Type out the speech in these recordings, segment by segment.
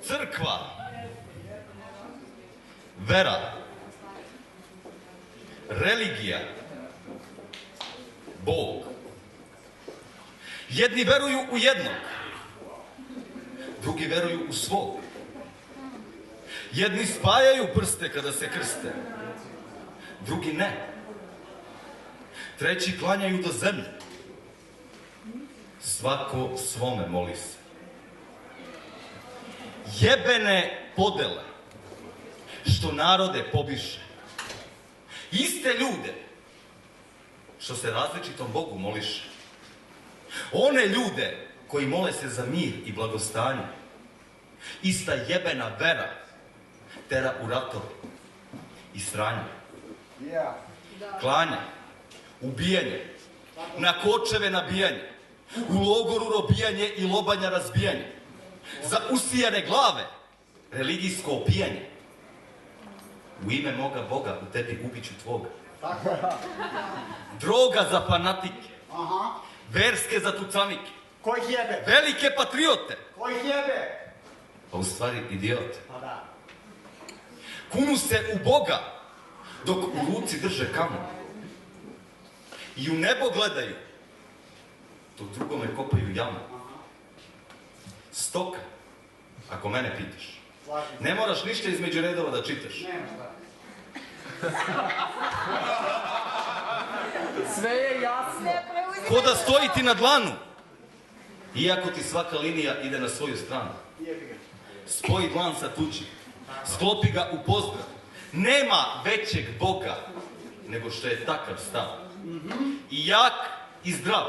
crkva, vera, religija, Bog. Jedni veruju u jednog, drugi veruju u svog. Jedni spajaju prste kada se krste, drugi ne. Treći klanjaju do zemlje. Svako svome moli se. Jebene podele, što narode pobiše. Iste ljude, što se različitom Bogu moliše. One ljude koji mole se za mir i blagostanje. Ista jebena vera tera u ratove i sranje. Klanje, ubijanje, na kočeve nabijanje, u logoru robijanje i lobanja razbijanje, za usijane glave religijsko opijanje. U ime moga Boga u tebi ubiću tvoga. Droga za fanatike, verske za tucanike, Ko ih jebe? velike patriote, Ko ih jebe? a u stvari idiote. Pa da. Kunu se u Boga dok u ruci drže kamen. I u nebo gledaju dok drugome kopaju jamu. Stoka, ako mene pitaš. Ne moraš ništa između redova da čitaš. Nema šta. Sve je jasno. Ko da stoji ti na dlanu, iako ti svaka linija ide na svoju stranu. Spoji dlan sa tuđim, sklopi ga u pozdrav. Nema većeg Boga nego što je takav stav. I jak i zdrav.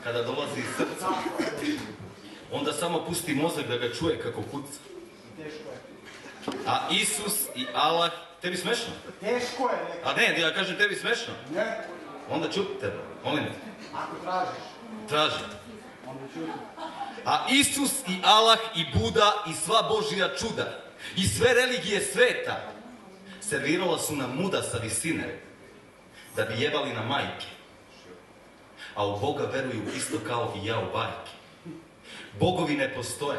Kada dolazi iz srca, onda samo pusti mozak da ga čuje kako kuca. Teško je. A Isus i Allah, tebi smešno? Teško je, neka. A ne, ja kažem tebi smešno. Ne? Onda ćuti tebe, molim te. Ako tražiš, Traži. onda čuti. A Isus i Allah i Buda i sva Božja čuda i sve religije sveta servirala su nam muda sa visine da bi jebali na majke. A u Boga veruju isto kao i ja u bajke. Bogovi ne postoje.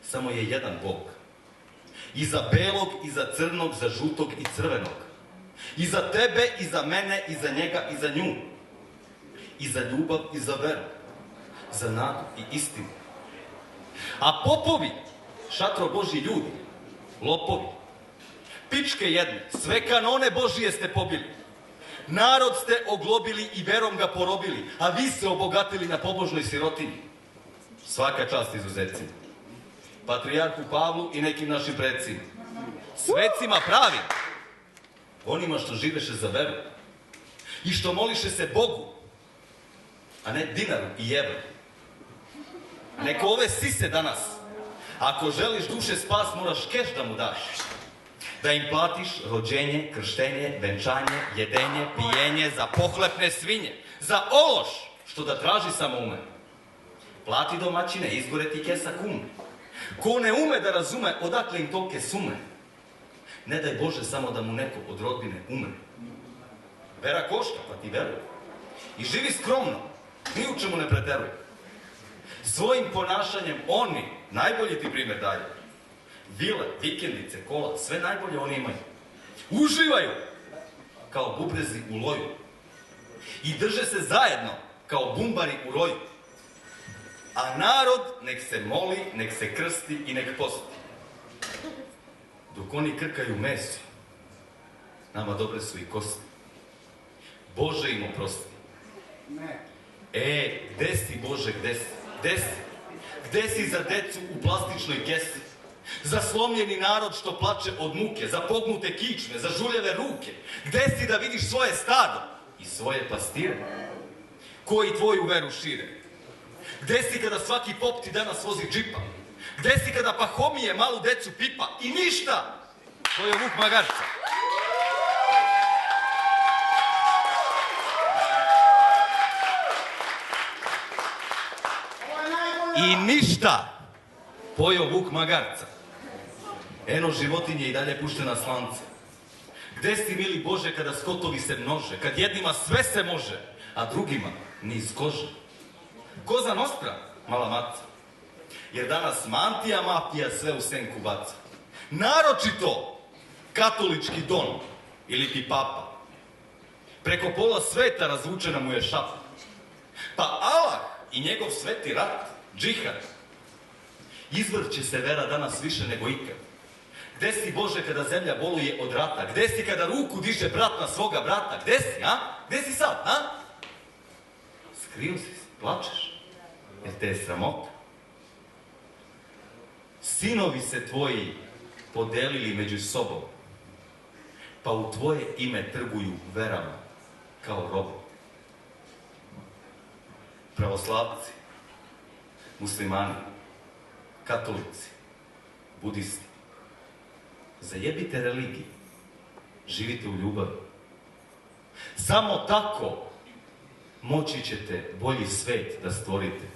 Samo je jedan Bog. I za belog, i za crnog, za žutog i crvenog. I za tebe, i za mene, i za njega, i za nju. I za ljubav, i za veru. Za nadu i istinu. A popovi, šatro Božji ljudi, lopovi, pičke jedne, sve kanone Božije ste pobili. Narod ste oglobili i verom ga porobili, a vi se obogatili na pobožnoj sirotinji. Svaka čast izuzecima. Patrijarhu Pavlu i nekim našim predsima. Svecima pravim. Onima što živeše za veru. I što moliše se Bogu, a ne dinaru i evru. Neko ove sise danas. Ako želiš duše spas, moraš keš da mu daš. Da im platiš rođenje, krštenje, venčanje, jedenje, pijenje, za pohlepne svinje, za ološ, što da traži samo ume. Plati domaćine, izgore ti kesa kume. Ko ne ume da razume odakle im tolke sume, ne daj Bože samo da mu neko od rodbine umre. Vera košta, pa ti veruj. I živi skromno, ni u čemu ne preteruj. Svojim ponašanjem oni najbolji ti primjer daju. Vile, vikendice, kola, sve najbolje oni imaju. Uživaju kao bubrezi u loju. I drže se zajedno kao bumbari u roju. A narod nek se moli, nek se krsti i nek posti. Dok oni krkaju meso, nama dobre su i kosti. Bože im oprosti. Ne. Gde si Bože, gde si? Gde si? Gde si za decu u plastičnoj kesi? Za slomljeni narod što plače od muke, za pognute kičme, za žuljeve ruke? Gde si da vidiš svoje stado i svoje pastire? Koji tvoju veru šire? Gde si kada svaki pop ti danas vozi džipa? Gde si kada Pahomije malu decu pipa? I ništa! To je Vuk Magarca. I ništa! Pojeo Vuk Magarca. Eno životinje i dalje pušte na slance. Gde si, mili Bože, kada skotovi se množe, kad jednima sve se može, a drugima ni iz kože? Koza Nostra, mala maca. jer danas mantija mafija sve u senku baca. Naročito katolički don ili ti papa. Preko pola sveta razvučena mu je šapa. Pa Allah i njegov sveti rat, džihad, izvrće se vera danas više nego ikad. Gde si, Bože, kada zemlja boluje od rata? Gde si kada ruku diže brat na svoga brata? Gde si, a? Gde si sad, a? Skrio si, plačeš, jer te je sramota. Sinovi se tvoji podelili među sobom, pa u tvoje ime trguju verama kao robo. Pravoslavci, muslimani, katolici, budisti, zajebite religiju, živite u ljubavi. Samo tako moći ćete bolji svet da stvorite.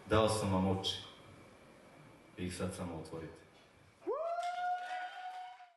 Dao sam vam oči, vi ih sad samo otvorite.